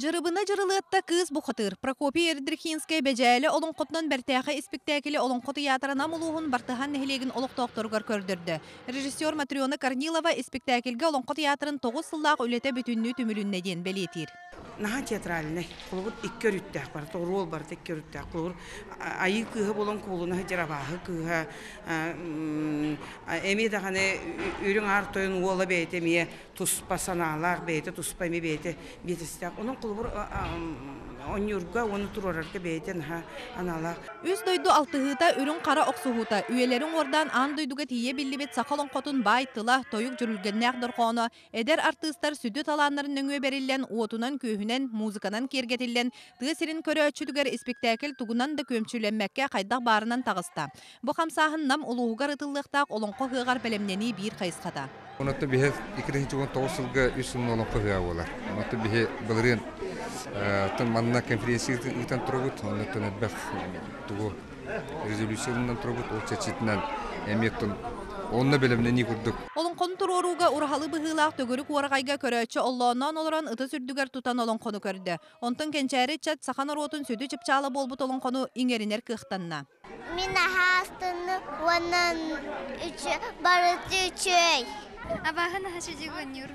Жарыбына жарылыатта кыз бухатыр. Прокопий Эрдрихинская бежәлі олонқотынан бәртәқі спектакелі олонқоты ятарына мұлуғын бартыған нәхілеген олықтоқтырғар көрдірді. Режиссер Матриона Корнилова спектакельге олонқоты ятарын 9 сыллақ үлеті бүтінні түмілінне ден бәлетір. Наха театральный, кулугут иккөрүттәк бар, тоғрол бар теккөрүттәк кулугут. Айы кыһы болон кулуна жарабаһы кыһы. Эми даганы үрүң артойын уола бейте мие туспа саналар бейте, туспа ми бейте битестәк. Onun кулугур онюрга оны турарарга бейте наха аналар. Үз дойду алтыһыта үрүң қара оқсуһута, үйелерің ордан ан дойдуга тие биллибет сақалон қотун байтыла тойук жүрүлгеннәк дорқоно, эдер артыстар сүдді таланнарын нөңө берилен, уотунан көһүнен, музыканан кергетилен, тыгысырын көрө өчүлүгер спектакль тугунан да көмчүленмәккә кайдак барынан тагыста. Бу хамсаһын нам улуугар ытыллыктак олонко хыгар белемнени бир кайыската. Онотто бихе 2009 жылга үсүн олонко хыга болар. Онотто бихе былырын тын манна конференция итен турбут, онотто нәбәх тугу резолюциянан турбут, ол чечитнен эметтен онна белемнени курдук. Олонкон туруруга урахалы быһылаак төгөрүк уарагайга көрөчү оллоонон олорон ыты сүрдүгер тутан олонкону көрдү. Онтон кенчәри чат сахан оротун сүдү чыпчаалы болбут олонкону иңеринер кыхтанна. Мен хастыны онан үчү барыты үчөй. Абахын хашыжыгынюр.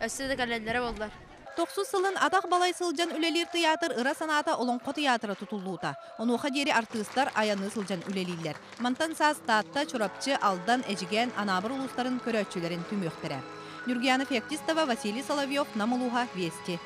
Өссөдө калеллере болдур. 9 сылын атақ балай сылжан үлелер театр ыра саната олонқо театры тутулуыта. Онуха дери артыстар аяны сылжан үлелилер. Мантан саас таатта чурапчы алдан эжиген анабыр улустарын көрөчүлерин түмөктөрө. Нургиянов Феоктистова, Василий Соловьев, Намулуха, Вести.